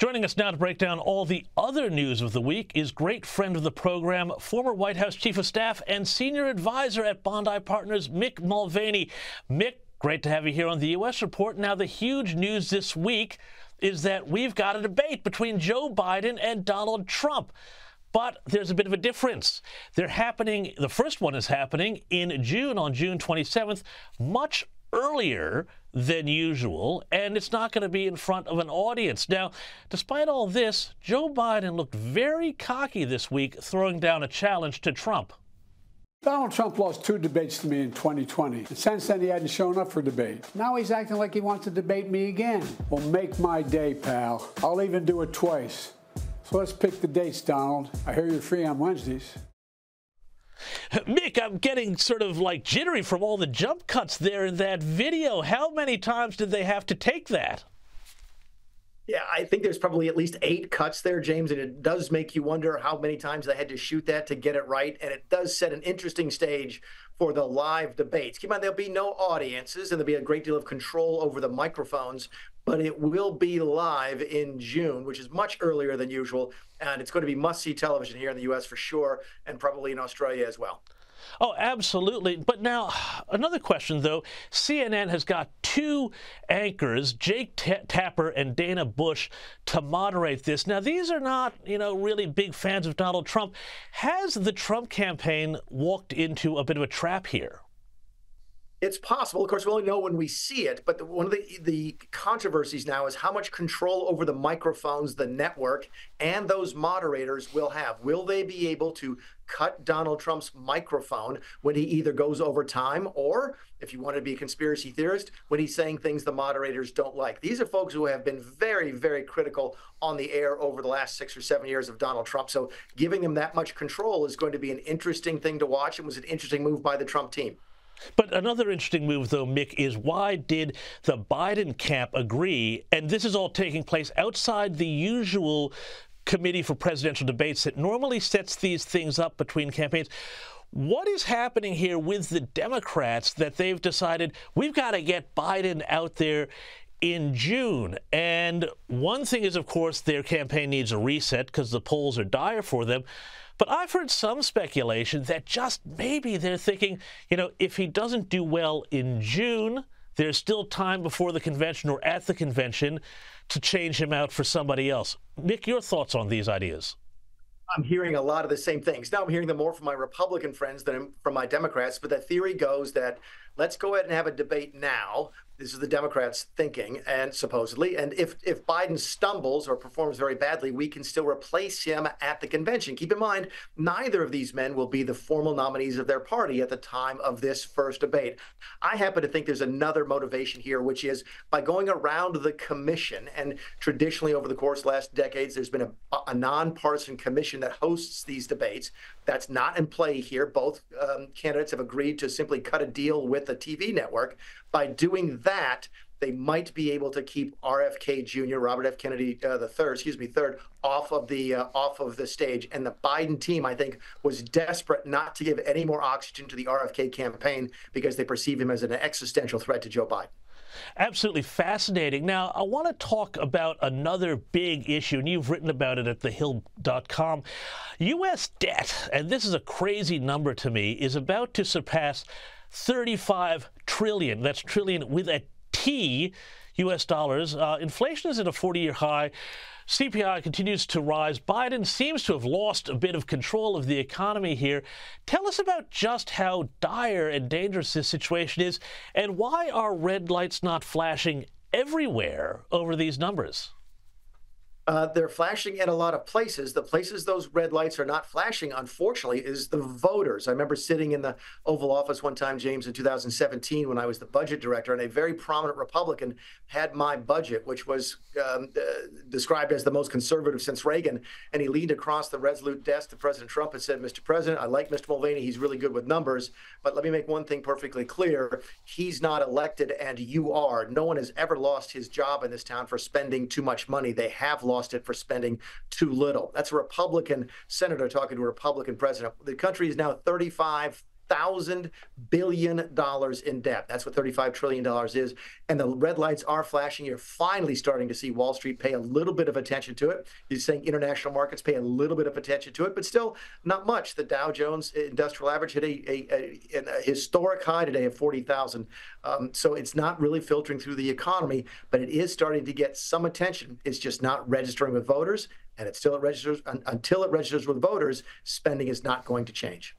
Joining us now to break down all the other news of the week is great friend of the program, former White House Chief of Staff and Senior Advisor at Bondi Partners, Mick Mulvaney. Mick, great to have you here on the U.S. Report. Now, the huge news this week is that we've got a debate between Joe Biden and Donald Trump. But there's a bit of a difference. The first one is happening in June, on June 27th, much earlier than usual, and it's not going to be in front of an audience. Now, despite all this, Joe Biden looked very cocky this week, throwing down a challenge to Trump. Donald Trump lost 2 debates to me in 2020. And since then, he hadn't shown up for debate. Now he's acting like he wants to debate me again. Well, make my day, pal. I'll even do it twice. So let's pick the dates, Donald. I hear you're free on Wednesdays. Mick, I'm getting sort of like jittery from all the jump cuts there in that video. How many times did they have to take that? Yeah, I think there's probably at least 8 cuts there, James, and it does make you wonder how many times they had to shoot that to get it right. And it does set an interesting stage for the live debates. Keep in mind, there'll be no audiences, and there'll be a great deal of control over the microphones, but it will be live in June, which is much earlier than usual. And it's going to be must-see television here in the U.S. for sure, and probably in Australia as well. Oh, absolutely. But now, another question, though. CNN has got 2 anchors, Jake Tapper and Dana Bush, to moderate this. Now, these are not, really big fans of Donald Trump. Has the Trump campaign walked into a bit of a trap here? It's possible. Of course, we only know when we see it. But one of the controversies now is how much control over the microphones, the network, and those moderators will have. Will they be able to cut Donald Trump's microphone when he either goes over time or, if you want to be a conspiracy theorist, when he's saying things the moderators don't like? These are folks who have been very, very critical on the air over the last 6 or 7 years of Donald Trump. So giving them that much control is going to be an interesting thing to watch. It was an interesting move by the Trump team. But another interesting move, though, Mick, is why did the Biden camp agree? And this is all taking place outside the usual committee for presidential debates that normally sets these things up between campaigns. What is happening here with the Democrats that they've decided we've got to get Biden out there in June? And one thing is, of course, their campaign needs a reset because the polls are dire for them. But I've heard some speculation that just maybe they're thinking, if he doesn't do well in June, there's still time before the convention or at the convention to change him out for somebody else. Mick, your thoughts on these ideas? I'm hearing a lot of the same things. Now I'm hearing them more from my Republican friends than from my Democrats. But the theory goes that let's go ahead and have a debate now. This is the Democrats' thinking, and supposedly. And if Biden stumbles or performs very badly, we can still replace him at the convention. Keep in mind, neither of these men will be the formal nominees of their party at the time of this first debate. I happen to think there's another motivation here, which is by going around the commission. And traditionally, over the course of the last decades, there's been a nonpartisan commission that hosts these debates. That's not in play here. Both candidates have agreed to simply cut a deal with the TV network. By doing that, they might be able to keep RFK Jr., Robert F. Kennedy III, off of the stage. And the Biden team, I think, was desperate not to give any more oxygen to the RFK campaign because they perceive him as an existential threat to Joe Biden. Absolutely fascinating. Now, I want to talk about another big issue, and you've written about it at thehill.com. U.S. debt, and this is a crazy number to me, is about to surpass $35 trillion. That's trillion with a T, U.S. dollars. Inflation is at a 40-year high. CPI continues to rise. Biden seems to have lost a bit of control of the economy here. Tell us about just how dire and dangerous this situation is, and why are red lights not flashing everywhere over these numbers? They're flashing in a lot of places. The places those red lights are not flashing, unfortunately, is the voters. I remember sitting in the Oval Office one time, James, in 2017 when I was the budget director, and a very prominent Republican had my budget, which was described as the most conservative since Reagan. And he leaned across the resolute desk to President Trump and said, "Mr. President, I like Mr. Mulvaney. He's really good with numbers. But let me make one thing perfectly clear. He's not elected, and you are. No one has ever lost his job in this town for spending too much money. They have lost it for spending too little." That's a Republican senator talking to a Republican president. The country is now 35 $35,000 billion in debt. That's what $35 trillion is. And the red lights are flashing. You're finally starting to see Wall Street pay a little bit of attention to it. You're saying international markets pay a little bit of attention to it, but still not much. The Dow Jones Industrial Average hit a historic high today of 40,000. So it's not really filtering through the economy, but it is starting to get some attention. It's just not registering with voters. And until it registers with voters, spending is not going to change.